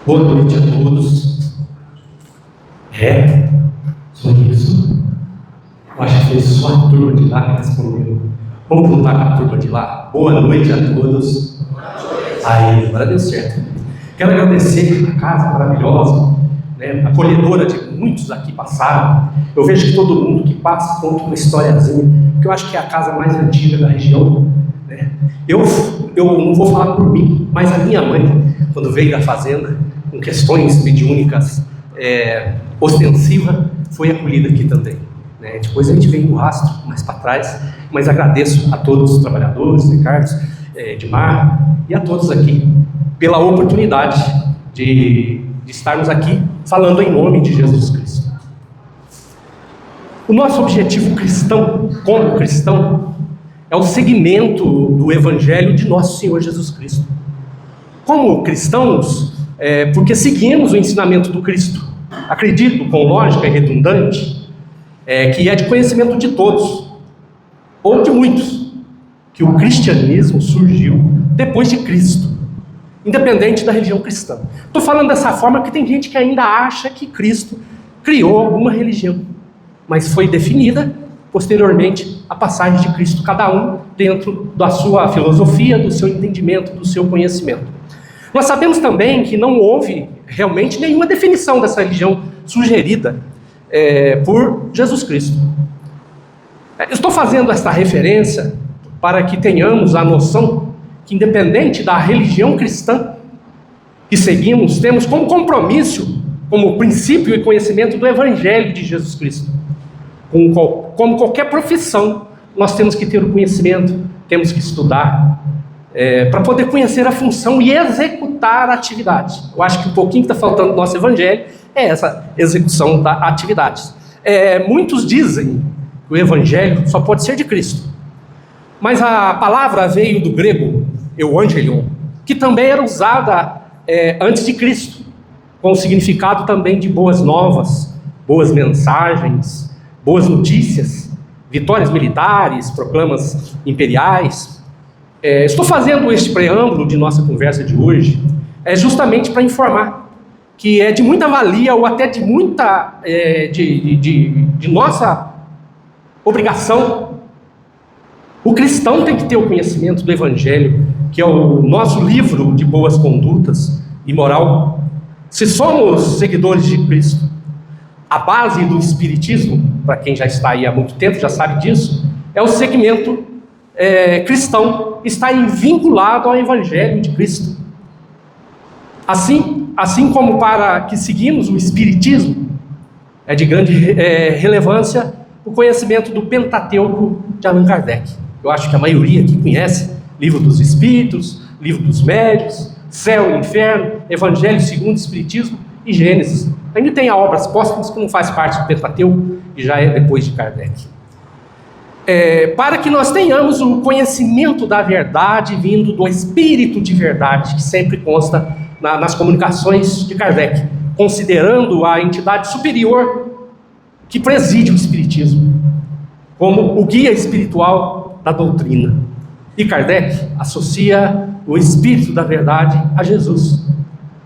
Boa noite a todos. Só isso. Eu acho que foi só a turma de lá que respondeu. Vamos voltar com a turma de lá? Boa noite a todos. Aí, agora deu certo. Quero agradecer a casa maravilhosa, acolhedora de muitos aqui passaram. Eu vejo que todo mundo que passa conta uma historiazinha, que eu acho que é a casa mais antiga da região. Eu não vou falar por mim, mas a minha mãe, quando veio da fazenda, com questões mediúnicas ostensiva, foi acolhida aqui também. Depois a gente vem no rastro, mais para trás, mas agradeço a todos os trabalhadores, Ricardo, Edmar, e a todos aqui, pela oportunidade de estarmos aqui falando em nome de Jesus Cristo. O nosso objetivo cristão, como cristão, é o seguimento do Evangelho de nosso Senhor Jesus Cristo. Como cristãos, porque seguimos o ensinamento do Cristo. Acredito, com lógica e redundante, que é de conhecimento de todos, ou de muitos, que o cristianismo surgiu depois de Cristo, independente da religião cristã. Estou falando dessa forma porque tem gente que ainda acha que Cristo criou alguma religião, mas foi definida posteriormente a passagem de Cristo, cada um dentro da sua filosofia, do seu entendimento, do seu conhecimento. Nós sabemos também que não houve realmente nenhuma definição dessa religião sugerida por Jesus Cristo. Estou fazendo esta referência para que tenhamos a noção que, independente da religião cristã que seguimos, temos como compromisso, como princípio e conhecimento do Evangelho de Jesus Cristo. Como qualquer profissão, nós temos que ter o conhecimento, temos que estudar, para poder conhecer a função e executar a atividade. Eu acho que um pouquinho que está faltando no nosso Evangelho é essa execução da atividade. Muitos dizem que o Evangelho só pode ser de Cristo, mas a palavra veio do grego euangelion, que também era usada antes de Cristo, com o significado também de boas novas, boas mensagens, boas notícias, vitórias militares, proclamas imperiais. Estou fazendo este preâmbulo de nossa conversa de hoje justamente para informar que é de muita valia ou até de muita de nossa obrigação. O cristão tem que ter o conhecimento do Evangelho, que é o nosso livro de boas condutas e moral. Se somos seguidores de Cristo, a base do Espiritismo, para quem já está aí há muito tempo, já sabe disso, é o segmento cristão, está vinculado ao Evangelho de Cristo. Assim como para que seguimos o Espiritismo, é de grande relevância o conhecimento do Pentateuco de Allan Kardec. Eu acho que a maioria aqui conhece Livro dos Espíritos, Livro dos Médios, Céu e Inferno, Evangelho segundo o Espiritismo e Gênesis. Ainda tem a Obras Póstumas, que não faz parte do Pentateuco e já é depois de Kardec. Para que nós tenhamos o conhecimento da verdade vindo do Espírito de verdade, que sempre consta nas comunicações de Kardec, considerando a entidade superior que preside o Espiritismo, como o guia espiritual da doutrina. E Kardec associa o Espírito da verdade a Jesus,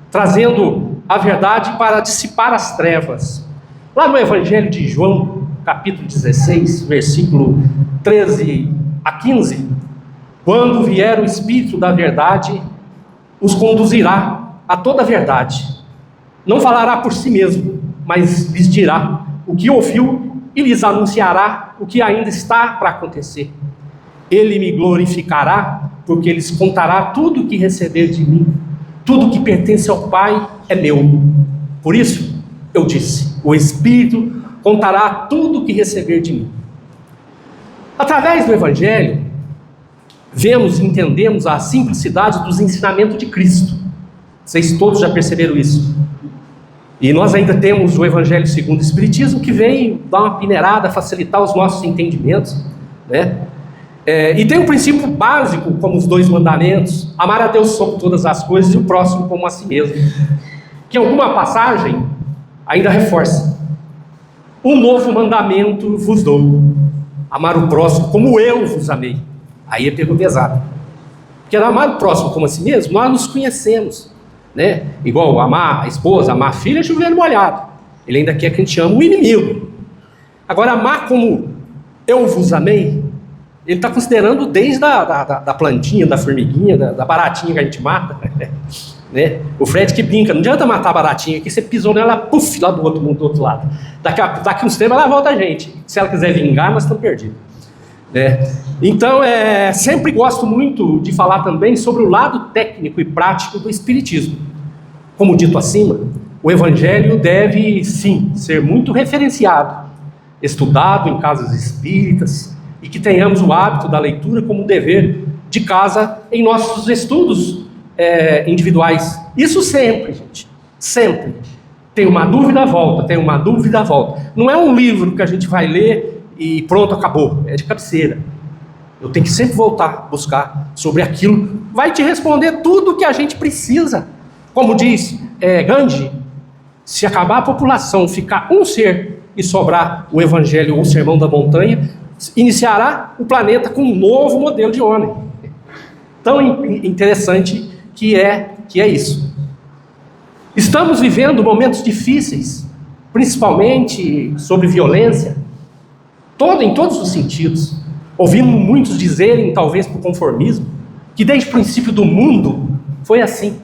trazendo a verdade para dissipar as trevas. Lá no Evangelho de João, capítulo 16, versículo 13 a 15, quando vier o Espírito da verdade, os conduzirá a toda a verdade. Não falará por si mesmo, mas lhes dirá o que ouviu e lhes anunciará o que ainda está para acontecer. Ele me glorificará, porque lhes contará tudo o que receber de mim. Tudo que pertence ao Pai é meu. Por isso, eu disse, o Espírito contará tudo o que receber de mim. Através do Evangelho, vemos e entendemos a simplicidade dos ensinamentos de Cristo. Vocês todos já perceberam isso. E nós ainda temos o Evangelho segundo o Espiritismo, que vem dar uma peneirada, facilitar os nossos entendimentos, e tem um princípio básico, como os 2 mandamentos: amar a Deus sobre todas as coisas e o próximo como a si mesmo, que em alguma passagem ainda reforça: um novo mandamento vos dou, amar o próximo como eu vos amei. Aí pegou pesado, porque amar o próximo como a si mesmo, nós nos conhecemos, né? Igual amar a esposa, amar a filha, é chover molhado. Ele ainda quer que a gente ame o inimigo. Agora, amar como eu vos amei, ele está considerando desde da plantinha, da formiguinha, da baratinha que a gente mata, né? O Fred que brinca, não adianta matar a baratinha, que você pisou nela, puf, lá do outro mundo, do outro lado. Daqui uns tempos ela volta a gente. Se ela quiser vingar, nós estamos perdidos. Né? Então, sempre gosto muito de falar também sobre o lado técnico e prático do Espiritismo. Como dito acima, o Evangelho deve, sim, ser muito referenciado, estudado em casas espíritas, e que tenhamos o hábito da leitura como dever de casa em nossos estudos individuais. Isso sempre, gente, sempre. Tem uma dúvida, volta, tem uma dúvida, volta. Não é um livro que a gente vai ler e pronto, acabou. É de cabeceira. Eu tenho que sempre voltar, buscar sobre aquilo. Vai te responder tudo o que a gente precisa. Como diz Gandhi, se acabar a população, ficar um ser e sobrar o Evangelho ou o Sermão da Montanha, iniciará o planeta com um novo modelo de homem. Tão interessante que é isso. Estamos vivendo momentos difíceis, principalmente sobre violência, em todos os sentidos. Ouvimos muitos dizerem, talvez por conformismo, que desde o princípio do mundo foi assim.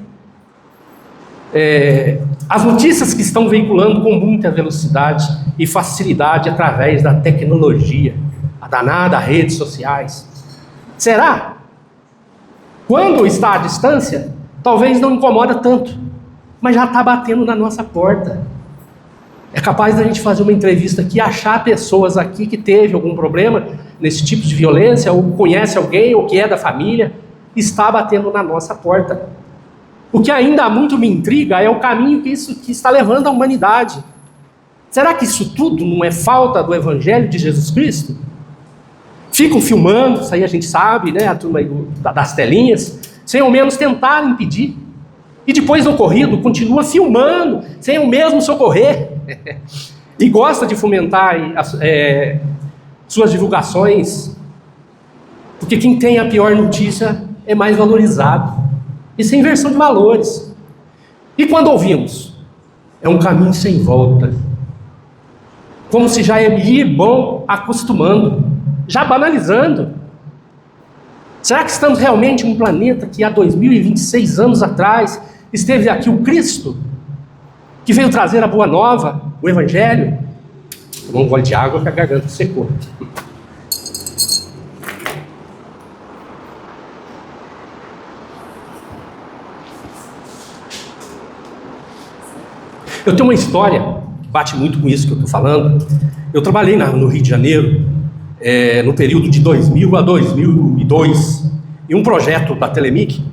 As notícias que estão veiculando com muita velocidade e facilidade através da tecnologia, a danada redes sociais. Será? Quando está à distância, talvez não incomoda tanto, mas já está batendo na nossa porta. É capaz da gente fazer uma entrevista aqui, achar pessoas aqui que teve algum problema nesse tipo de violência, ou conhece alguém, ou que é da família, está batendo na nossa porta. O que ainda muito me intriga é o caminho que está levando a humanidade. Será que isso tudo não é falta do Evangelho de Jesus Cristo? Ficam filmando, isso aí a gente sabe, né, a turma aí das telinhas, sem ao menos tentar impedir. E depois do ocorrido, continua filmando, sem o mesmo socorrer. E gosta de fomentar suas divulgações, porque quem tem a pior notícia é mais valorizado. Isso é inversão de valores. E quando ouvimos? É um caminho sem volta. Como se já ia bom acostumando, já banalizando. Será que estamos realmente em um planeta que há 2026 anos atrás esteve aqui o Cristo, que veio trazer a boa nova, o Evangelho? Tomar um gole de água que a garganta secou. Eu tenho uma história que bate muito com isso que eu estou falando. Eu trabalhei no Rio de Janeiro, no período de 2000 a 2002, em um projeto da Telemic,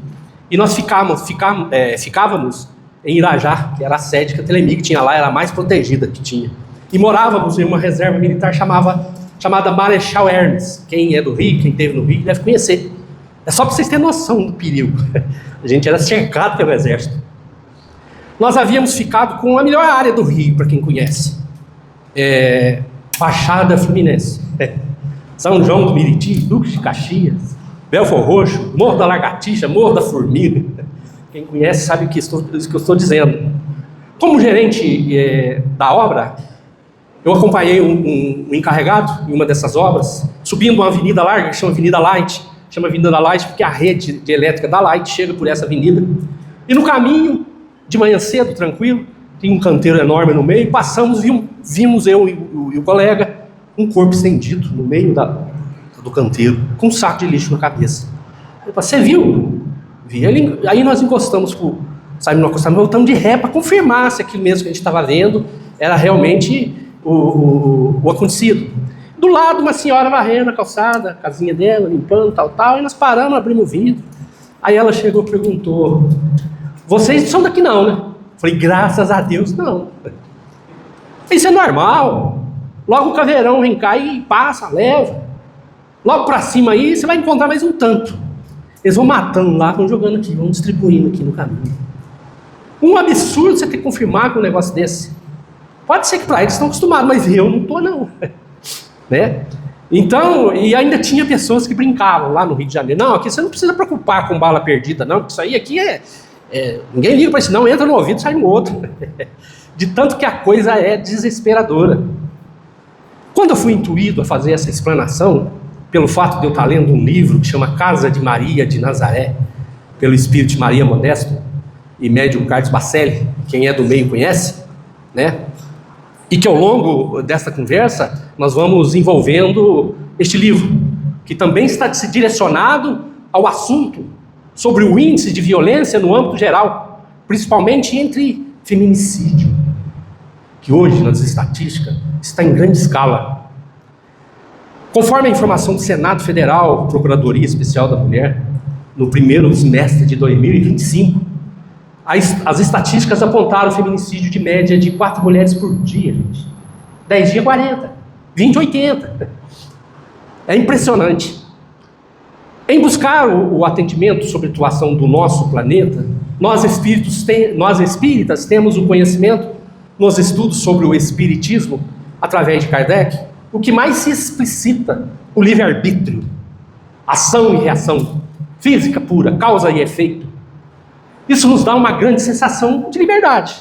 e nós ficávamos em Irajá, que era a sede que a Telemic tinha lá, era a mais protegida que tinha. E morávamos em uma reserva militar chamada Marechal Hermes. Quem é do Rio, quem esteve no Rio, deve conhecer. É só para vocês terem noção do perigo. A gente era cercado pelo exército. Nós havíamos ficado com a melhor área do Rio, para quem conhece. Baixada Fluminense. São João do Meriti, Duque de Caxias, Belfor Roxo, Morro da Lagartixa, Morro da Formiga. Quem conhece sabe o que eu estou dizendo. Como gerente da obra, eu acompanhei um encarregado em uma dessas obras, subindo uma avenida larga, que chama Avenida Light. Chama Avenida Light porque a rede de elétrica da Light chega por essa avenida. E no caminho, de manhã cedo, tranquilo, tem um canteiro enorme no meio, passamos, vimos eu e o colega, um corpo estendido no meio do canteiro, com um saco de lixo na cabeça. Eu falei, você viu? Vi. Aí nós encostamos, voltamos de ré para confirmar se aquilo mesmo que a gente estava vendo era realmente o acontecido. Do lado, uma senhora varrendo a calçada, a casinha dela, limpando, tal, e nós paramos, abrimos o vidro. Aí ela chegou e perguntou, vocês não são daqui não, né? Falei, graças a Deus, não. Isso é normal. Logo o caveirão vem cá e passa, leva. Logo para cima aí, você vai encontrar mais um tanto. Eles vão matando lá, vão jogando aqui, vão distribuindo aqui no caminho. Um absurdo você ter que confirmar com um negócio desse. Pode ser que para eles estão acostumados, mas eu não estou não. Né? Então, e ainda tinha pessoas que brincavam lá no Rio de Janeiro. Não, aqui você não precisa preocupar com bala perdida, não, porque isso aí aqui Ninguém liga para isso, não, entra no ouvido, sai no outro. De tanto que a coisa é desesperadora. Quando eu fui intuído a fazer essa explanação, pelo fato de eu estar lendo um livro que chama Casa de Maria de Nazaré, pelo Espírito de Maria Modesto, e médium Carlos Bacelli, quem é do meio conhece, né? E que ao longo desta conversa, nós vamos envolvendo este livro, que também está direcionado ao assunto sobre o índice de violência no âmbito geral, principalmente entre feminicídio, que hoje, nas estatísticas, está em grande escala. Conforme a informação do Senado Federal, Procuradoria Especial da Mulher, no primeiro semestre de 2025, as estatísticas apontaram o feminicídio de média de 4 mulheres por dia, gente. 10 dias, 40. 20, 80. É impressionante. Em buscar o atendimento sobre a situação do nosso planeta, nós espíritas temos o conhecimento nos estudos sobre o espiritismo, através de Kardec, o que mais se explicita, o livre-arbítrio, ação e reação, física pura, causa e efeito. Isso nos dá uma grande sensação de liberdade.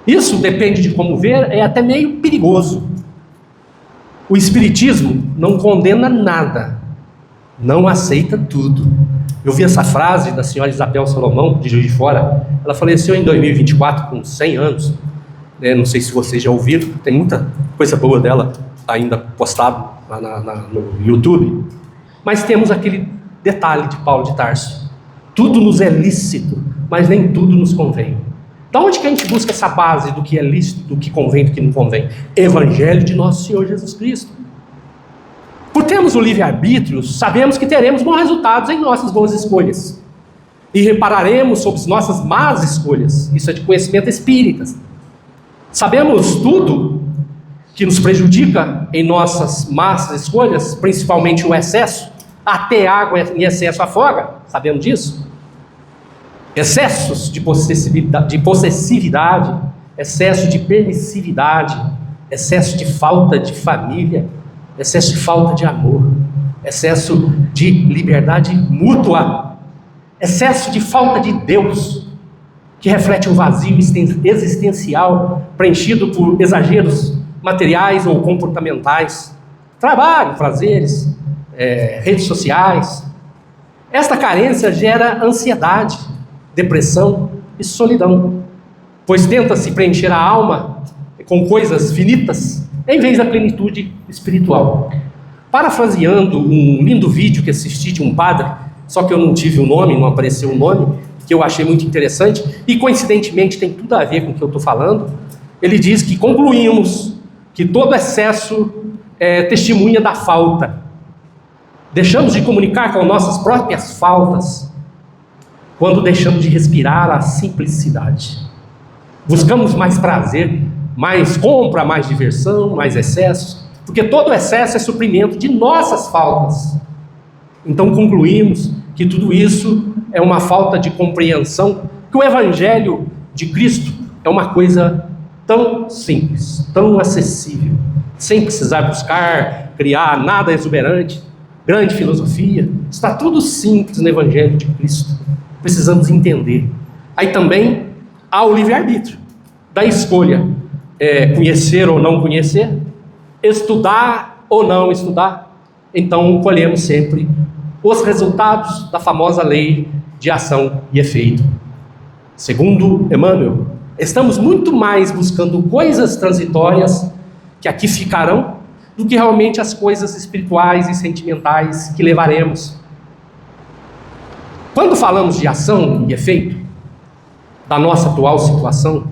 Isso, depende de como ver, é até meio perigoso. O espiritismo não condena nada, não aceita tudo. Eu vi essa frase da senhora Isabel Salomão, de Juiz de Fora. Ela faleceu em 2024, com 100 anos. Não sei se vocês já ouviram, tem muita coisa boa dela ainda postada no YouTube. Mas temos aquele detalhe de Paulo de Tarso. Tudo nos é lícito, mas nem tudo nos convém. Da onde que a gente busca essa base do que é lícito, do que convém, do que não convém? Evangelho de nosso Senhor Jesus Cristo. Por termos o livre-arbítrio, sabemos que teremos bons resultados em nossas boas escolhas. E repararemos sobre as nossas más escolhas. Isso é de conhecimento espírita. Sabemos tudo que nos prejudica em nossas más escolhas, principalmente o excesso. Até água em excesso afoga, sabemos disso? Excessos de possessividade, excesso de permissividade, excesso de falta de família, excesso de falta de amor, excesso de liberdade mútua, excesso de falta de Deus, que reflete um vazio existencial preenchido por exageros materiais ou comportamentais, trabalho, prazeres, redes sociais. Esta carência gera ansiedade, depressão e solidão, pois tenta-se preencher a alma com coisas finitas em vez da plenitude espiritual. Parafraseando um lindo vídeo que assisti de um padre, só que eu não tive o nome, não apareceu o nome, que eu achei muito interessante, e coincidentemente tem tudo a ver com o que eu estou falando. Ele diz que concluímos que todo excesso testemunha da falta. Deixamos de comunicar com nossas próprias faltas quando deixamos de respirar a simplicidade. Buscamos mais prazer, mais compra, mais diversão, mais excesso, porque todo excesso é suprimento de nossas faltas. Então concluímos que tudo isso é uma falta de compreensão, que o Evangelho de Cristo é uma coisa tão simples, tão acessível, sem precisar buscar, criar nada exuberante, grande filosofia. Está tudo simples no Evangelho de Cristo. Precisamos entender. Aí também há o livre-arbítrio da escolha, conhecer ou não conhecer, estudar ou não estudar. Então colhemos sempre os resultados da famosa lei de ação e efeito. Segundo Emmanuel, estamos muito mais buscando coisas transitórias que aqui ficarão do que realmente as coisas espirituais e sentimentais que levaremos. Quando falamos de ação e efeito da nossa atual situação,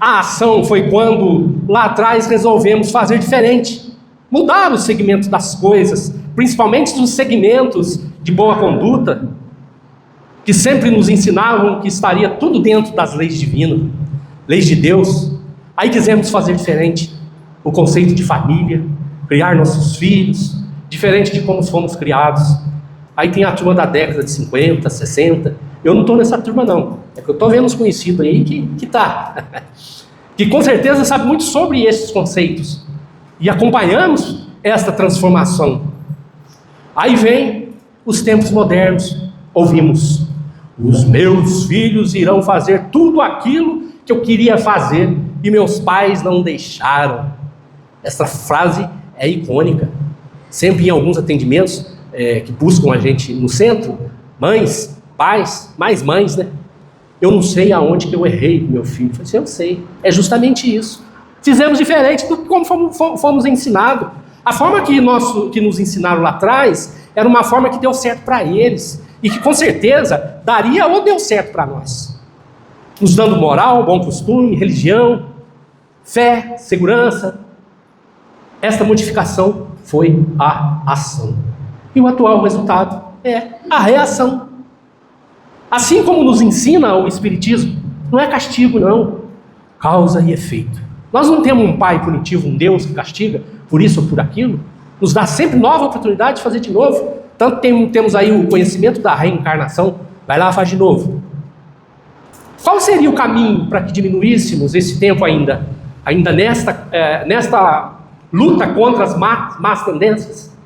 a ação foi quando lá atrás resolvemos fazer diferente, mudar os segmentos das coisas, principalmente os segmentos de boa conduta, que sempre nos ensinavam que estaria tudo dentro das leis divinas, leis de Deus. Aí quisemos fazer diferente o conceito de família, criar nossos filhos, diferente de como fomos criados. Aí tem a turma da década de 50, 60, eu não estou nessa turma não, é que eu estou vendo uns conhecidos aí que tá, que com certeza sabe muito sobre esses conceitos, e acompanhamos esta transformação. Aí vem os tempos modernos, ouvimos Os meus filhos irão fazer tudo aquilo que eu queria fazer e meus pais não deixaram. Essa frase é icônica. Sempre em alguns atendimentos que buscam a gente no centro, mães, pais, mais mães, né? Eu não sei aonde que eu errei com meu filho. Eu falei, eu sei. É justamente isso. Fizemos diferente do que como fomos ensinados. A forma que nos ensinaram lá atrás era uma forma que deu certo para eles e que com certeza daria ou deu certo para nós. Nos dando moral, bom costume, religião, fé, segurança. Esta modificação foi a ação. E o atual resultado é a reação. Assim como nos ensina o Espiritismo, não é castigo não, causa e efeito. Nós não temos um pai punitivo, um Deus que castiga por isso ou por aquilo, nos dá sempre nova oportunidade de fazer de novo. Tanto temos aí o conhecimento da reencarnação, vai lá, faz de novo. Qual seria o caminho para que diminuíssemos esse tempo ainda nesta luta contra as más tendências?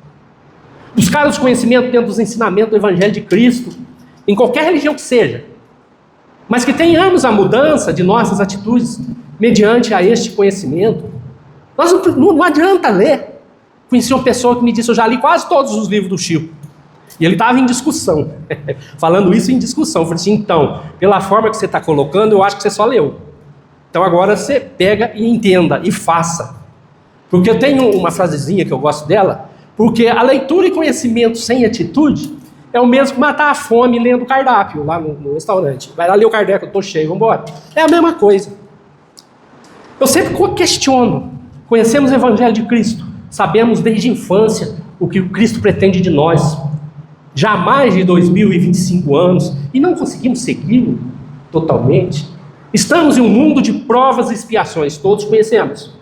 Buscar os conhecimentos dentro dos ensinamentos do Evangelho de Cristo, em qualquer religião que seja, mas que tenhamos a mudança de nossas atitudes mediante a este conhecimento. Nós não adianta ler. Conheci uma pessoa que me disse, eu já li quase todos os livros do Chico, e ele estava em discussão, falando isso em discussão. Eu falei assim, então, pela forma que você está colocando, eu acho que você só leu. Então agora você pega e entenda, e faça. Porque eu tenho uma frasezinha que eu gosto dela, porque a leitura e conhecimento sem atitude é o mesmo que matar a fome lendo o cardápio lá no restaurante. Vai lá ler o cardápio, eu estou cheio, vamos embora. É a mesma coisa. Eu sempre questiono. Conhecemos o Evangelho de Cristo. Sabemos desde a infância o que o Cristo pretende de nós. Já há mais de 2025 anos. E não conseguimos segui-lo totalmente. Estamos em um mundo de provas e expiações. Todos conhecemos.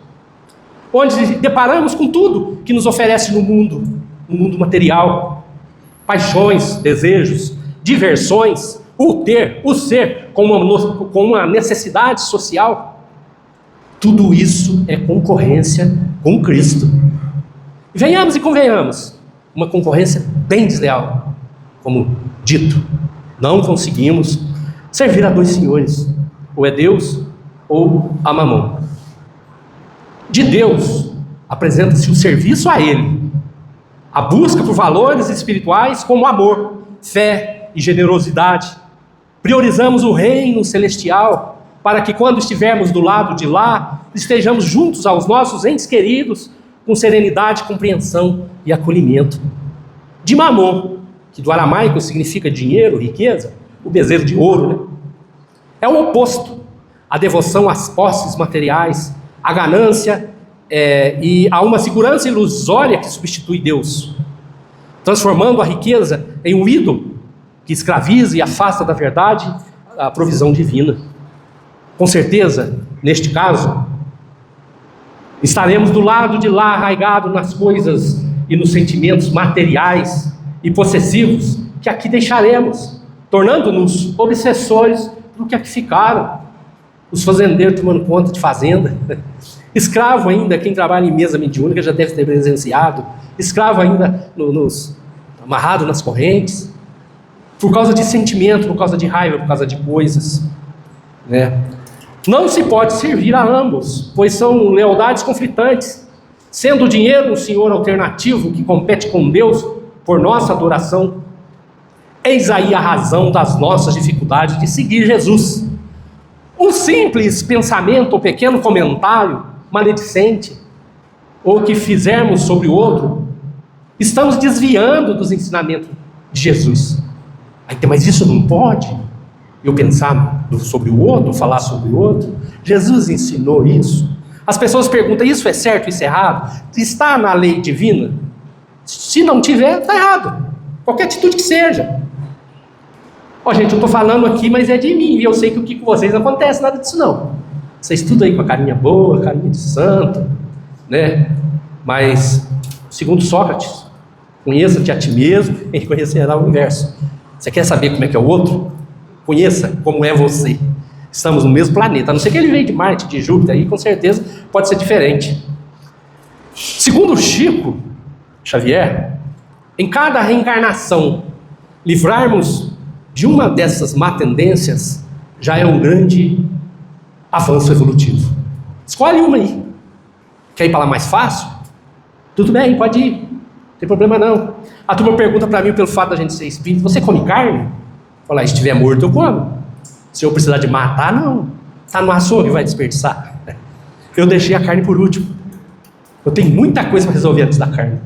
Onde deparamos com tudo que nos oferece no mundo material. Paixões, desejos, diversões, o ter, o ser, com uma necessidade social. Tudo isso é concorrência com Cristo. Venhamos e convenhamos, uma concorrência bem desleal. Como dito, não conseguimos servir a dois senhores, ou é Deus ou a Mamon. De Deus, apresenta-se o serviço a Ele, a busca por valores espirituais como amor, fé e generosidade. Priorizamos o reino celestial para que quando estivermos do lado de lá, estejamos juntos aos nossos entes queridos com serenidade, compreensão e acolhimento. De Mamon, que do aramaico significa dinheiro, riqueza, o bezerro de ouro, né? É o oposto, a devoção às posses materiais, a ganância e a uma segurança ilusória que substitui Deus, transformando a riqueza em um ídolo que escraviza e afasta da verdade a provisão divina. Com certeza, neste caso, estaremos do lado de lá, arraigado nas coisas e nos sentimentos materiais e possessivos que aqui deixaremos, tornando-nos obsessores do que aqui ficaram. Os fazendeiros tomando conta de fazenda, escravo ainda, quem trabalha em mesa mediúnica já deve ter presenciado, escravo ainda amarrado nas correntes, por causa de sentimento, por causa de raiva, por causa de coisas, né? Não se pode servir a ambos, pois são lealdades conflitantes, sendo o dinheiro um senhor alternativo que compete com Deus por nossa adoração. Eis aí a razão das nossas dificuldades de seguir Jesus. Um simples pensamento ou pequeno comentário maledicente, ou que fizermos sobre o outro, estamos desviando dos ensinamentos de Jesus. Mas isso não pode? Eu pensar sobre o outro, falar sobre o outro? Jesus ensinou isso. As pessoas perguntam, isso é certo, isso é errado? Está na lei divina? Se não tiver, está errado. Qualquer atitude que seja. Gente, eu estou falando aqui, mas é de mim, e eu sei que o que com vocês não acontece nada disso não. Vocês tudo aí com a carinha boa, carinha de santo, né? Mas, segundo Sócrates, conheça-te a ti mesmo e conhecerá o universo. Você quer saber como é que é o outro? Conheça como é você. Estamos no mesmo planeta, a não ser que ele veio de Marte, de Júpiter, aí com certeza pode ser diferente. Segundo Chico Xavier, em cada reencarnação, livrarmos de uma dessas má tendências já é um grande avanço evolutivo. Escolhe uma aí. Quer ir para lá mais fácil? Tudo bem, pode ir. Não tem problema não. A turma pergunta para mim, pelo fato da gente ser espírito, você come carne? Fala, se estiver morto eu como. Se eu precisar de matar, não. Está no açougue, vai desperdiçar. Eu deixei a carne por último. Eu tenho muita coisa para resolver antes da carne.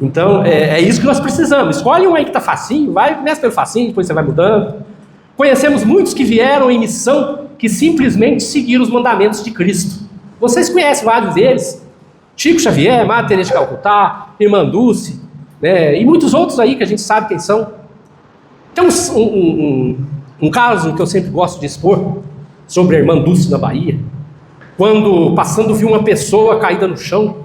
Então, é isso que nós precisamos. Escolhe um aí que está facinho, começa pelo facinho, depois você vai mudando. Conhecemos muitos que vieram em missão, que simplesmente seguiram os mandamentos de Cristo. Vocês conhecem vários deles. Chico Xavier, Madre Teresa de Calcutá, Irmã Dulce, né, e muitos outros aí que a gente sabe quem são. Tem um caso que eu sempre gosto de expor, sobre a Irmã Dulce na Bahia, quando passando viu uma pessoa caída no chão,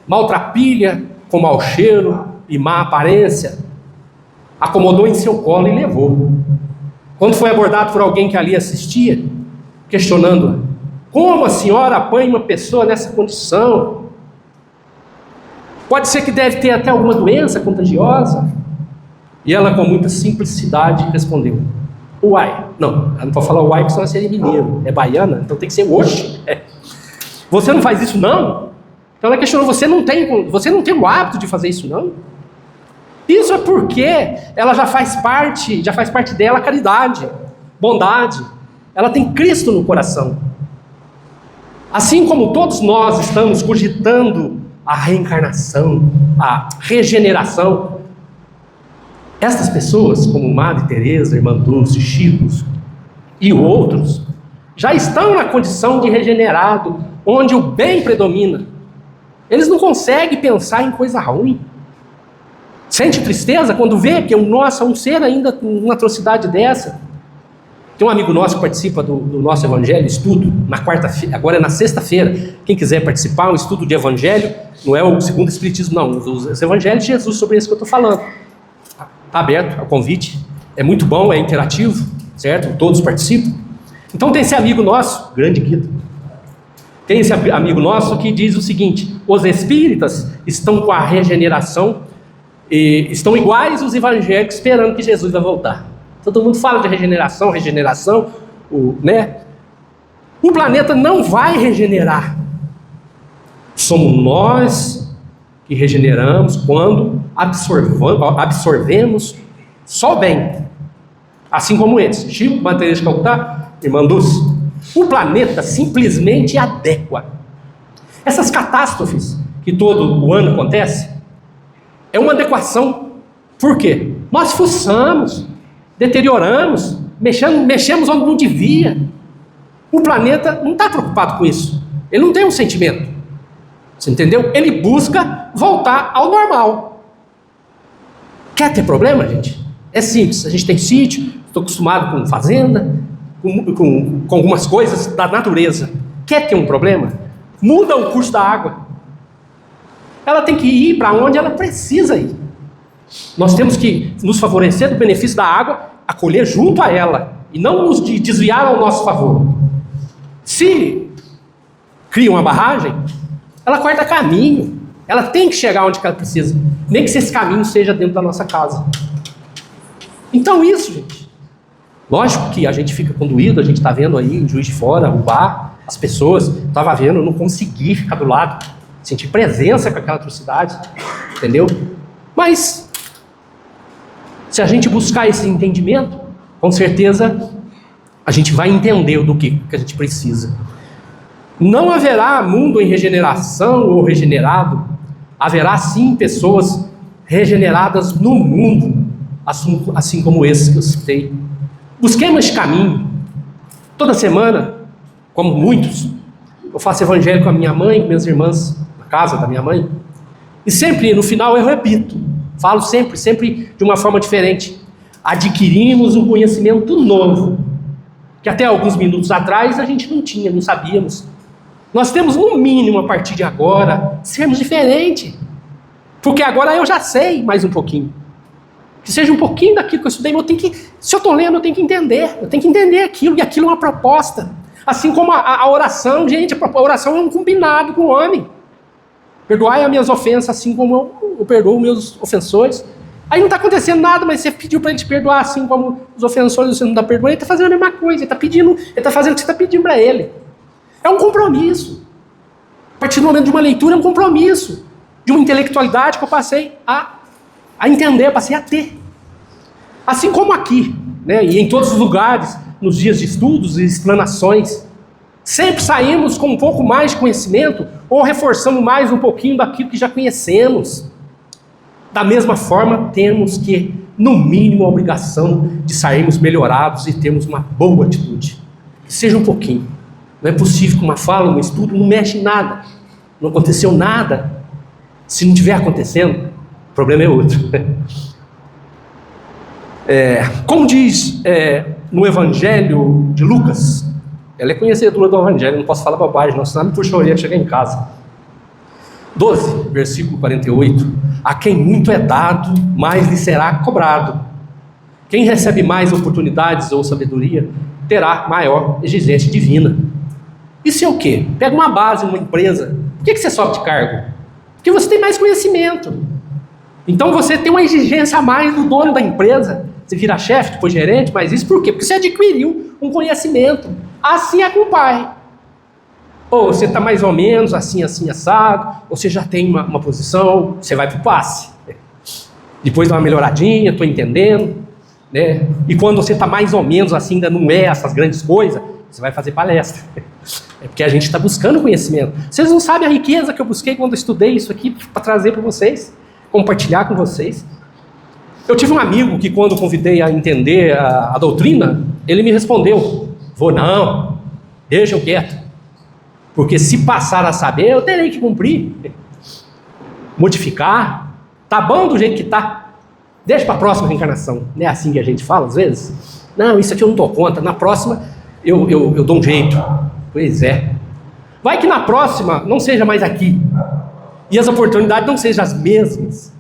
maltrapilha, com mau cheiro e má aparência, acomodou em seu colo e levou. Quando foi abordado por alguém que ali assistia, questionando-a, como a senhora apanha uma pessoa nessa condição? Pode ser que deve ter até alguma doença contagiosa? E ela, com muita simplicidade, respondeu, uai. Não, ela não pode falar uai, porque senão seria mineiro. É baiana, então tem que ser oxe. Você não faz isso, não? Então ela questionou, você não tem o hábito de fazer isso, não? Isso é porque ela já faz parte dela a caridade, bondade. Ela tem Cristo no coração. Assim como todos nós estamos cogitando a reencarnação, a regeneração, estas pessoas, como Madre Teresa, Irmã Dulce, Chico e outros, já estão na condição de regenerado, onde o bem predomina. Eles não conseguem pensar em coisa ruim. Sente tristeza quando vê que um ser ainda com uma atrocidade dessa. Tem um amigo nosso que participa do nosso evangelho, estudo, na quarta-feira, agora é na sexta-feira. Quem quiser participar, um estudo de evangelho, não é o segundo espiritismo, não, os evangelhos de Jesus, sobre isso que eu estou falando. Está aberto ao convite, é muito bom, é interativo, certo? Todos participam. Então tem esse amigo nosso, grande Guido, tem esse amigo nosso que diz o seguinte: os espíritas estão com a regeneração, e estão iguais os evangélicos esperando que Jesus vai voltar. Todo mundo fala de regeneração, né? O planeta não vai regenerar. Somos nós que regeneramos quando absorvemos só o bem. Assim como eles. Chico, Madre Teresa de Calcutá, Irmã Dulce. O planeta simplesmente adequa. Essas catástrofes que todo o ano acontecem, é uma adequação. Por quê? Nós fuçamos, deterioramos, mexemos onde não devia. O planeta não está preocupado com isso. Ele não tem um sentimento. Você entendeu? Ele busca voltar ao normal. Quer ter problema, gente? É simples. A gente tem sítio, estou acostumado com fazenda, com algumas coisas da natureza. Quer ter um problema? Muda o curso da água. Ela tem que ir para onde ela precisa ir. Nós temos que nos favorecer do benefício da água, acolher junto a ela, e não nos desviar ao nosso favor. Se cria uma barragem, ela corta caminho. Ela tem que chegar onde ela precisa, nem que esse caminho seja dentro da nossa casa. Então isso, gente. Lógico que a gente fica conduído, a gente está vendo aí em Juiz de Fora, o bar, as pessoas, estava vendo, eu não consegui ficar do lado, sentir presença com aquela atrocidade, entendeu? Mas, se a gente buscar esse entendimento, com certeza a gente vai entender do que a gente precisa. Não haverá mundo em regeneração ou regenerado, haverá sim pessoas regeneradas no mundo, assim como esse que eu citei. Busquemos esse caminho. Toda semana, como muitos, eu faço evangelho com a minha mãe, com minhas irmãs, na casa da minha mãe, e sempre no final eu repito, falo sempre de uma forma diferente. Adquirimos um conhecimento novo, que até alguns minutos atrás a gente não tinha, não sabíamos. Nós temos no mínimo a partir de agora sermos diferentes, porque agora eu já sei mais um pouquinho. Que seja um pouquinho daquilo que eu estudei, se eu estou lendo, eu tenho que entender aquilo, e aquilo é uma proposta. Assim como a oração, gente, a oração é um combinado com o homem. Perdoai as minhas ofensas, assim como eu perdoo os meus ofensores. Aí não está acontecendo nada, mas você pediu para ele te perdoar, assim como os ofensores você não está perdoando, ele está fazendo a mesma coisa, ele está fazendo o que você está pedindo para ele. É um compromisso. A partir do momento de uma leitura, é um compromisso. De uma intelectualidade que eu passei a entender, passei a ter. Assim como aqui, né, e em todos os lugares, nos dias de estudos e explanações, sempre saímos com um pouco mais de conhecimento ou reforçamos mais um pouquinho daquilo que já conhecemos. Da mesma forma, temos que, no mínimo, a obrigação de sairmos melhorados e termos uma boa atitude. Que seja um pouquinho. Não é possível que uma fala, um estudo não mexe em nada. Não aconteceu nada. Se não estiver acontecendo, o problema é outro. Como diz no Evangelho de Lucas, ela é conhecedora do Evangelho, não posso falar bobagem, não, senão me puxa a orelha chegar em casa. 12, versículo 48. A quem muito é dado, mais lhe será cobrado. Quem recebe mais oportunidades ou sabedoria, terá maior exigência divina. Isso é o quê? Pega uma base numa empresa. Por que você sobe de cargo? Porque você tem mais conhecimento. Então você tem uma exigência a mais do dono da empresa. Você vira chefe, depois gerente, mas isso por quê? Porque você adquiriu um conhecimento. Assim é com o pai. Ou você está mais ou menos assim, assado, ou você já tem uma posição, você vai para o passe. Depois dá uma melhoradinha, estou entendendo. Né? E quando você está mais ou menos assim, ainda não é essas grandes coisas, você vai fazer palestra. É porque a gente está buscando conhecimento. Vocês não sabem a riqueza que eu busquei quando eu estudei isso aqui para trazer para vocês, compartilhar com vocês. Eu tive um amigo que quando eu convidei a entender a doutrina, ele me respondeu: vou não, deixa eu quieto. Porque se passar a saber, eu terei que cumprir. Modificar. Tá bom do jeito que tá. Deixa para a próxima reencarnação. Não é assim que a gente fala às vezes? Não, isso aqui eu não dou conta. Na próxima eu dou um jeito. Pois é. Vai que na próxima não seja mais aqui. E as oportunidades não sejam as mesmas.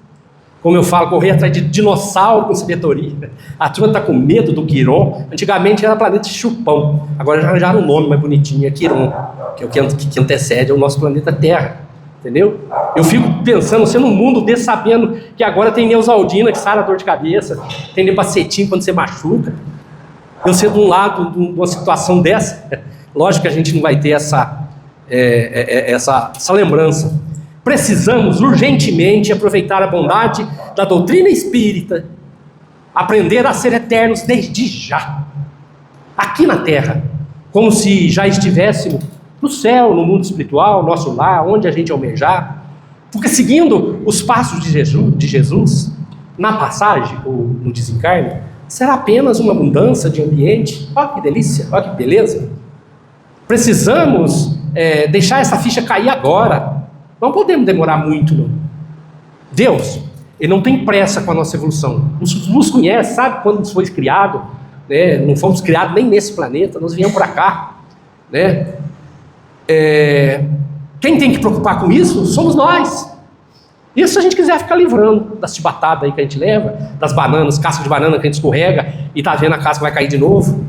Como eu falo, correr atrás de dinossauro com sabedoria. A turma está com medo do Quiron. Antigamente era planeta Chupão. Agora já arranjaram um nome mais bonitinho, é Quiron, que é o que antecede o nosso planeta Terra. Entendeu? Eu fico pensando, você num mundo desse, sabendo que agora tem Neusaldina que sara a dor de cabeça, tem Nepacetim quando você machuca. Eu sendo de um lado de uma situação dessa, lógico que a gente não vai ter essa lembrança. Precisamos urgentemente aproveitar a bondade da doutrina espírita, aprender a ser eternos desde já, aqui na Terra, como se já estivéssemos no céu, no mundo espiritual, nosso lar, onde a gente almejar, porque seguindo os passos de Jesus, na passagem ou no desencarne, será apenas uma mudança de ambiente. Olha que delícia, olha que beleza. Precisamos deixar essa ficha cair agora. Não podemos demorar muito, não. Deus, Ele não tem pressa com a nossa evolução. Nos conhece, sabe quando nos foi criado, né? Não fomos criados nem nesse planeta, nós viemos para cá, né? Quem tem que preocupar com isso somos nós. E se a gente quiser ficar livrando das chibatadas aí que a gente leva, das bananas, casca de banana que a gente escorrega e tá vendo a casca vai cair de novo,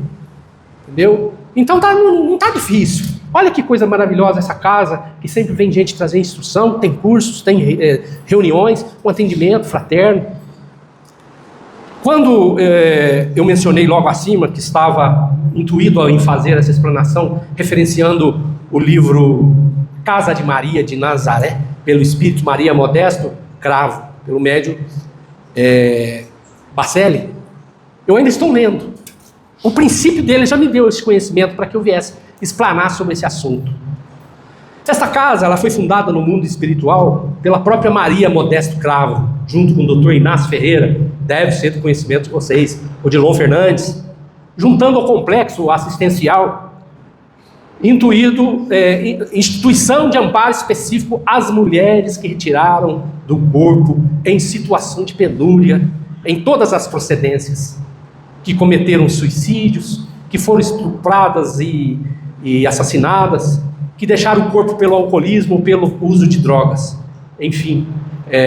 entendeu? Então não tá difícil. Olha que coisa maravilhosa essa casa, que sempre vem gente trazer instrução, tem cursos, tem reuniões, um atendimento fraterno. Quando eu mencionei logo acima que estava intuído em fazer essa explanação, referenciando o livro Casa de Maria de Nazaré, pelo Espírito Maria Modesto Cravo, pelo médium Bacelli, eu ainda estou lendo. O princípio dele já me deu esse conhecimento para que eu viesse explanar sobre esse assunto. Esta casa ela foi fundada no mundo espiritual pela própria Maria Modesto Cravo, junto com o Dr. Inácio Ferreira, deve ser do conhecimento de vocês, Odilon Fernandes, juntando ao complexo assistencial, intuído instituição de amparo específico às mulheres que retiraram do corpo em situação de penúria, em todas as procedências, que cometeram suicídios, que foram estupradas e assassinadas, que deixaram o corpo pelo alcoolismo, pelo uso de drogas. Enfim,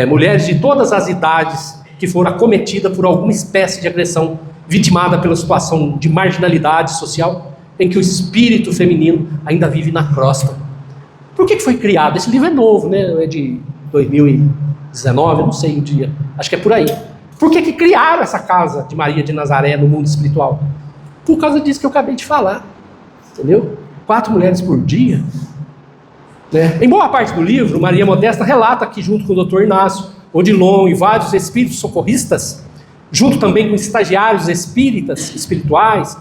mulheres de todas as idades que foram acometidas por alguma espécie de agressão, vitimada pela situação de marginalidade social, em que o espírito feminino ainda vive na crosta. Por que foi criado? Esse livro é novo, né? É de 2019, não sei o dia, acho que é por aí. Por que criaram essa casa de Maria de Nazaré no mundo espiritual? Por causa disso que eu acabei de falar. Entendeu? 4 mulheres por dia. Né? Em boa parte do livro, Maria Modesta relata que, junto com o Dr. Inácio, Odilon e vários espíritos socorristas, junto também com estagiários espirituais,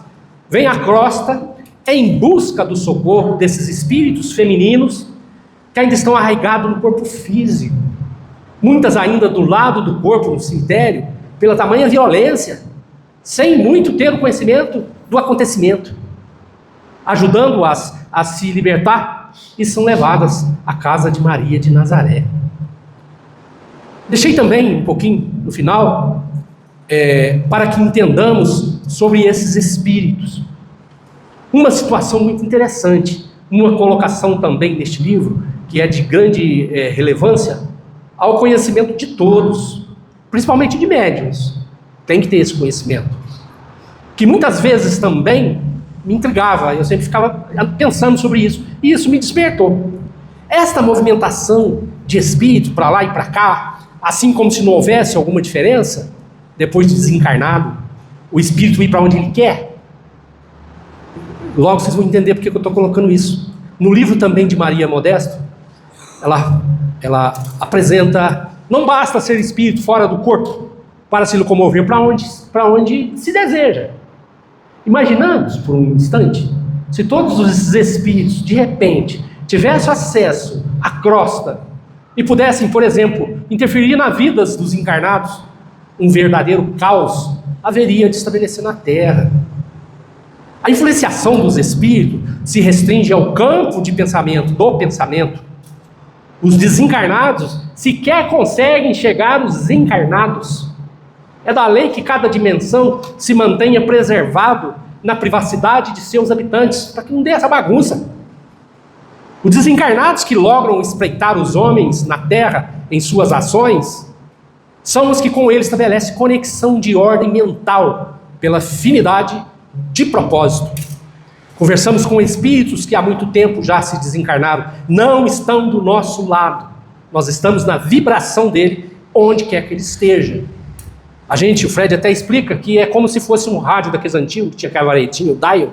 vem a crosta em busca do socorro desses espíritos femininos que ainda estão arraigados no corpo físico. Muitas ainda do lado do corpo, no cemitério, pela tamanha violência, sem muito ter o conhecimento do acontecimento, ajudando-as a se libertar, e são levadas à casa de Maria de Nazaré. Deixei também um pouquinho no final, para que entendamos sobre esses espíritos. Uma situação muito interessante, uma colocação também neste livro, que é de grande relevância ao conhecimento de todos, principalmente de médiuns. Tem que ter esse conhecimento. Que muitas vezes também me intrigava, eu sempre ficava pensando sobre isso, e isso me despertou. Esta movimentação de espírito para lá e para cá, assim como se não houvesse alguma diferença, depois de desencarnado, o espírito ir para onde ele quer. Logo vocês vão entender porque eu estou colocando isso. No livro também de Maria Modesto, ela apresenta, não basta ser espírito fora do corpo para se locomover para onde se deseja. Imaginamos por um instante, se todos esses espíritos de repente tivessem acesso à crosta e pudessem, por exemplo, interferir na vida dos encarnados, um verdadeiro caos haveria de estabelecer na Terra. A influenciação dos espíritos se restringe ao campo de pensamento, do pensamento. Os desencarnados sequer conseguem chegar aos encarnados. É da lei que cada dimensão se mantenha preservado na privacidade de seus habitantes, para que não dê essa bagunça. Os desencarnados que logram espreitar os homens na Terra em suas ações, são os que com eles estabelecem conexão de ordem mental, pela afinidade de propósito. Conversamos com espíritos que há muito tempo já se desencarnaram, não estão do nosso lado, nós estamos na vibração dele, onde quer que ele esteja. O Fred até explica que é como se fosse um rádio daqueles antigos, que tinha aquela varetinha, o dial.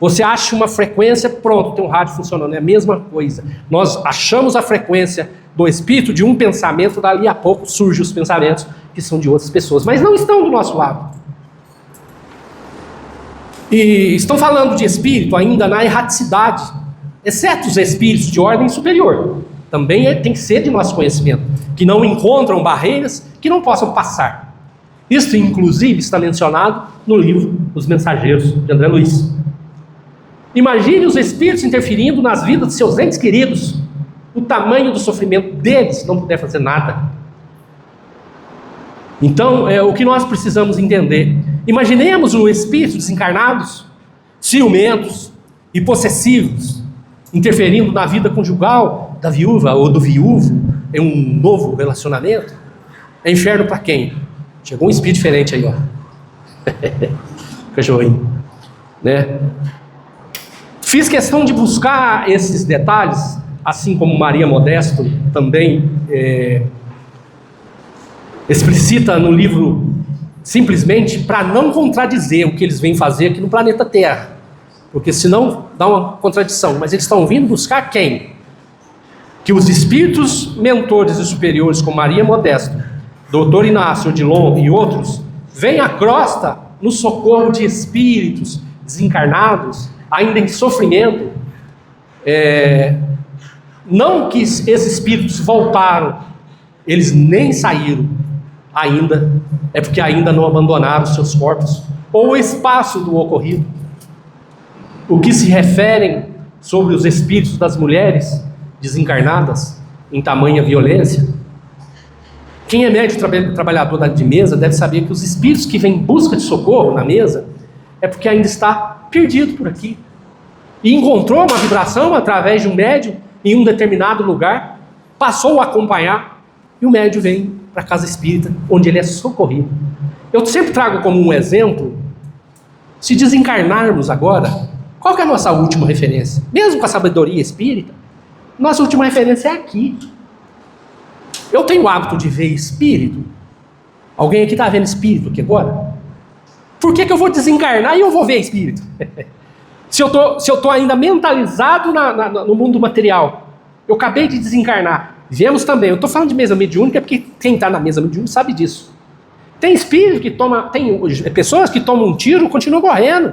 Você acha uma frequência, pronto, tem um rádio funcionando, é a mesma coisa. Nós achamos a frequência do espírito de um pensamento, dali a pouco surgem os pensamentos que são de outras pessoas, mas não estão do nosso lado. E estão falando de espírito ainda na erraticidade, exceto os espíritos de ordem superior. Também tem que ser de nosso conhecimento, que não encontram barreiras que não possam passar. Isso, inclusive, está mencionado no livro Os Mensageiros, de André Luiz. Imagine os espíritos interferindo nas vidas de seus entes queridos, o tamanho do sofrimento deles não puder fazer nada. Então, o que nós precisamos entender, imaginemos os espíritos desencarnados, ciumentos e possessivos, interferindo na vida conjugal da viúva ou do viúvo, em um novo relacionamento. É inferno para quem? Chegou um espírito diferente aí, ó. Cachorrinho, né? Fiz questão de buscar esses detalhes, assim como Maria Modesto também explicita no livro, simplesmente para não contradizer o que eles vêm fazer aqui no planeta Terra, porque senão dá uma contradição. Mas eles estão vindo buscar quem? Que os espíritos mentores e superiores, como Maria Modesto, Dr. Inácio, Odilon e outros, vêm à crosta no socorro de espíritos desencarnados, ainda em sofrimento. Não que esses espíritos voltaram, eles nem saíram ainda, é porque ainda não abandonaram seus corpos, ou o espaço do ocorrido. O que se referem sobre os espíritos das mulheres desencarnadas em tamanha violência, quem é médico trabalhador de mesa deve saber que os espíritos que vêm em busca de socorro na mesa é porque ainda está perdido por aqui e encontrou uma vibração através de um médium em um determinado lugar, passou a acompanhar e o médium vem para a casa espírita, onde ele é socorrido. Eu sempre trago como um exemplo, se desencarnarmos agora, qual que é a nossa última referência? Mesmo com a sabedoria espírita, nossa última referência é aqui. Eu tenho o hábito de ver espírito Alguém aqui está vendo espírito aqui agora? Por que eu vou desencarnar e eu vou ver espírito? Se eu tô ainda mentalizado no mundo material, eu acabei de desencarnar. Viemos também, eu estou falando de mesa mediúnica porque quem está na mesa mediúnica sabe disso. Tem espírito que tem pessoas que tomam um tiro e continuam correndo.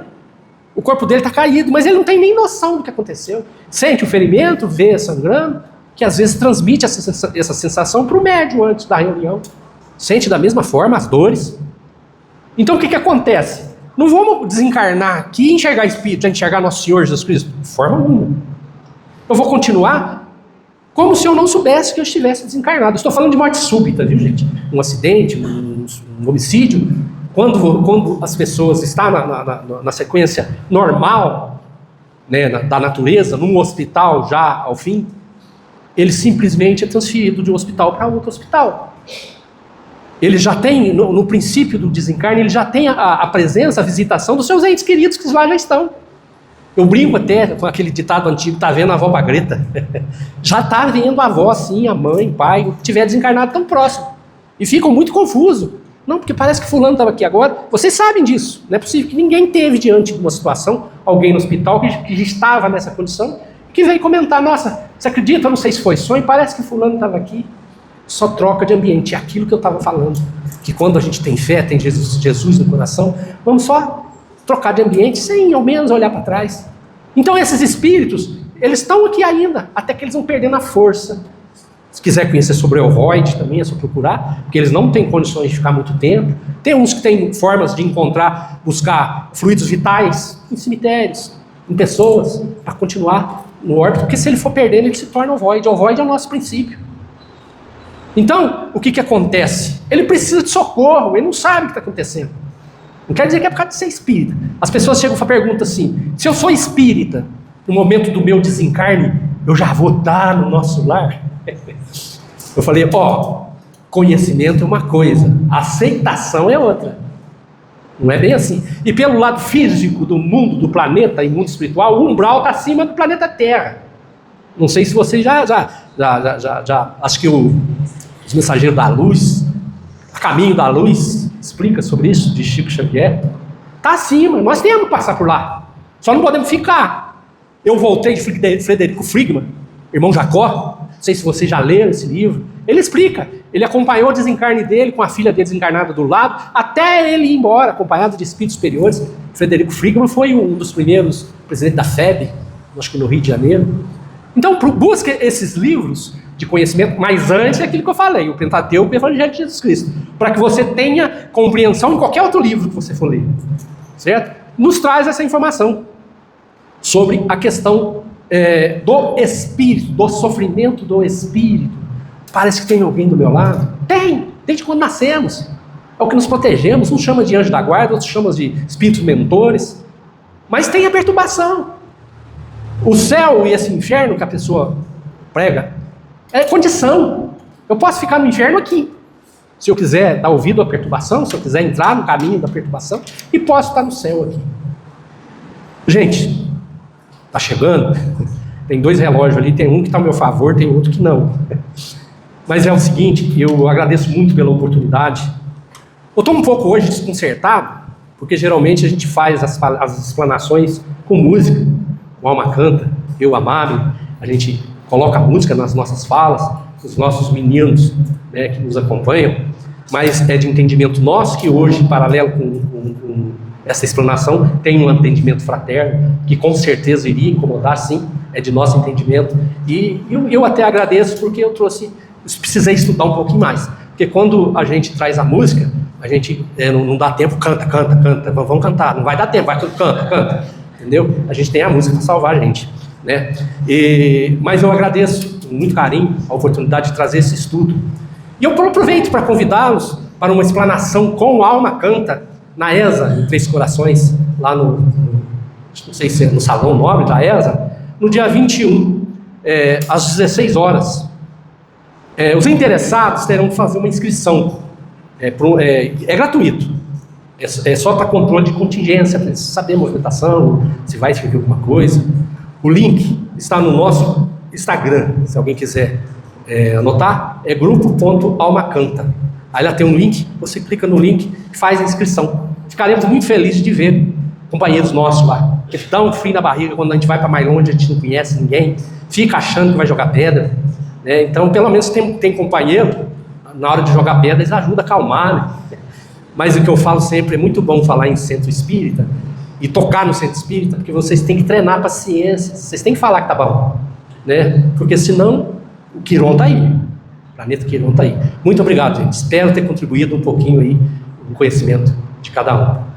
O corpo dele está caído, mas ele não tem nem noção do que aconteceu. Sente o ferimento, vê sangrando, que às vezes transmite essa sensação para o médium antes da reunião. Sente da mesma forma as dores. Então o que acontece? Não vamos desencarnar aqui e enxergar espírito, enxergar Nosso Senhor Jesus Cristo. De forma alguma. Eu vou continuar como se eu não soubesse que eu estivesse desencarnado. Estou falando de morte súbita, viu, gente? Um acidente, um homicídio. Quando as pessoas estão na sequência normal, né, da natureza, num hospital já ao fim, ele simplesmente é transferido de um hospital para outro hospital. Ele já tem, no princípio do desencarne, ele já tem a presença, a visitação dos seus entes queridos que lá já estão. Eu brinco até com aquele ditado antigo, tá vendo a avó Bagreta? Já tá vendo a avó, sim, a mãe, o pai, o que tiver desencarnado tão próximo. E ficam muito confusos. Não, porque parece que fulano estava aqui agora. Vocês sabem disso. Não é possível que ninguém teve diante de uma situação, alguém no hospital que estava nessa condição, que veio comentar, nossa, você acredita? Eu não sei se foi sonho, parece que fulano estava aqui. Só troca de ambiente. É aquilo que eu estava falando. Que quando a gente tem fé, tem Jesus no coração, vamos só trocar de ambiente sem ao menos olhar para trás. Então esses espíritos, eles estão aqui ainda, até que eles vão perdendo a força. Se quiser conhecer sobre o Elvoid também, é só procurar, porque eles não têm condições de ficar muito tempo. Tem uns que têm formas de buscar fluidos vitais em cemitérios, em pessoas, para continuar no órbito, porque se ele for perdendo, ele se torna Elvoid. O Elvoid é o nosso princípio. Então, o que acontece? Ele precisa de socorro, ele não sabe o que está acontecendo. Não quer dizer que é por causa de ser espírita. As pessoas chegam e perguntam assim, se eu sou espírita, no momento do meu desencarne, eu já vou estar no nosso lar? Eu falei, conhecimento é uma coisa, aceitação é outra. Não é bem assim. E pelo lado físico do mundo, do planeta e mundo espiritual, o umbral está acima do planeta Terra. Não sei se vocês já acho que os Mensageiros da Luz, Caminho da Luz, explica sobre isso, de Chico Xavier. Está acima, nós temos que passar por lá. Só não podemos ficar. Eu voltei de Frederico Frigman, irmão Jacó, não sei se vocês já leram esse livro. Ele explica, ele acompanhou o desencarne dele com a filha dele desencarnada do lado, até ele ir embora, acompanhado de espíritos superiores. Frederico Frigman foi um dos primeiros presidentes da FEB, acho que no Rio de Janeiro. Então, busque esses livros de conhecimento, mas antes é aquilo que eu falei, o Pentateuco e o Evangelho de Jesus Cristo, para que você tenha compreensão em qualquer outro livro que você for ler, certo? Nos traz essa informação sobre a questão do espírito, do sofrimento do espírito. Parece que tem alguém do meu lado? Tem, desde quando nascemos. É o que nos protegemos, uns chamam de anjo da guarda, outros chamam de espíritos mentores, mas tem a perturbação. O céu e esse inferno que a pessoa prega é condição. Eu posso ficar no inferno aqui, se eu quiser dar ouvido à perturbação, se eu quiser entrar no caminho da perturbação, e posso estar no céu aqui. Gente, está chegando, tem 2 relógios ali, tem um que está ao meu favor, tem outro que não. Mas é o seguinte, eu agradeço muito pela oportunidade. Eu estou um pouco hoje desconcertado, porque geralmente a gente faz as explanações com música. O Alma canta, eu, a Mami, a gente coloca música nas nossas falas, os nossos meninos, né, que nos acompanham, mas é de entendimento nosso que hoje, paralelo com essa explanação, tem um entendimento fraterno, que com certeza iria incomodar, sim, é de nosso entendimento, e eu até agradeço porque eu precisei estudar um pouquinho mais, porque quando a gente traz a música, a gente não dá tempo, canta, vamos cantar, não vai dar tempo, vai canta, entendeu? A gente tem a música para salvar a gente, né? Mas eu agradeço com muito carinho a oportunidade de trazer esse estudo. E eu aproveito para convidá-los para uma explanação com Alma Canta, na ESA, em Três Corações, lá não sei se é no Salão Nobre da ESA, no dia 21, às 16 horas. Os interessados terão que fazer uma inscrição. É gratuito. É só para controle de contingência, para saber a movimentação, se vai escrever alguma coisa. O link está no nosso Instagram, se alguém quiser anotar, é grupo.almacanta. Aí lá tem um link, você clica no link e faz a inscrição. Ficaremos muito felizes de ver companheiros nossos lá, que dá um frio na barriga quando a gente vai para mais longe, a gente não conhece ninguém, fica achando que vai jogar pedra, né? Então pelo menos tem companheiro, na hora de jogar pedra eles ajudam a acalmar, né? Mas o que eu falo sempre, é muito bom falar em centro espírita e tocar no centro espírita, porque vocês têm que treinar paciência, vocês têm que falar que tá bom, né? Porque senão o Quiron tá aí, o planeta Quiron tá aí. Muito obrigado, gente, espero ter contribuído um pouquinho aí no conhecimento de cada um.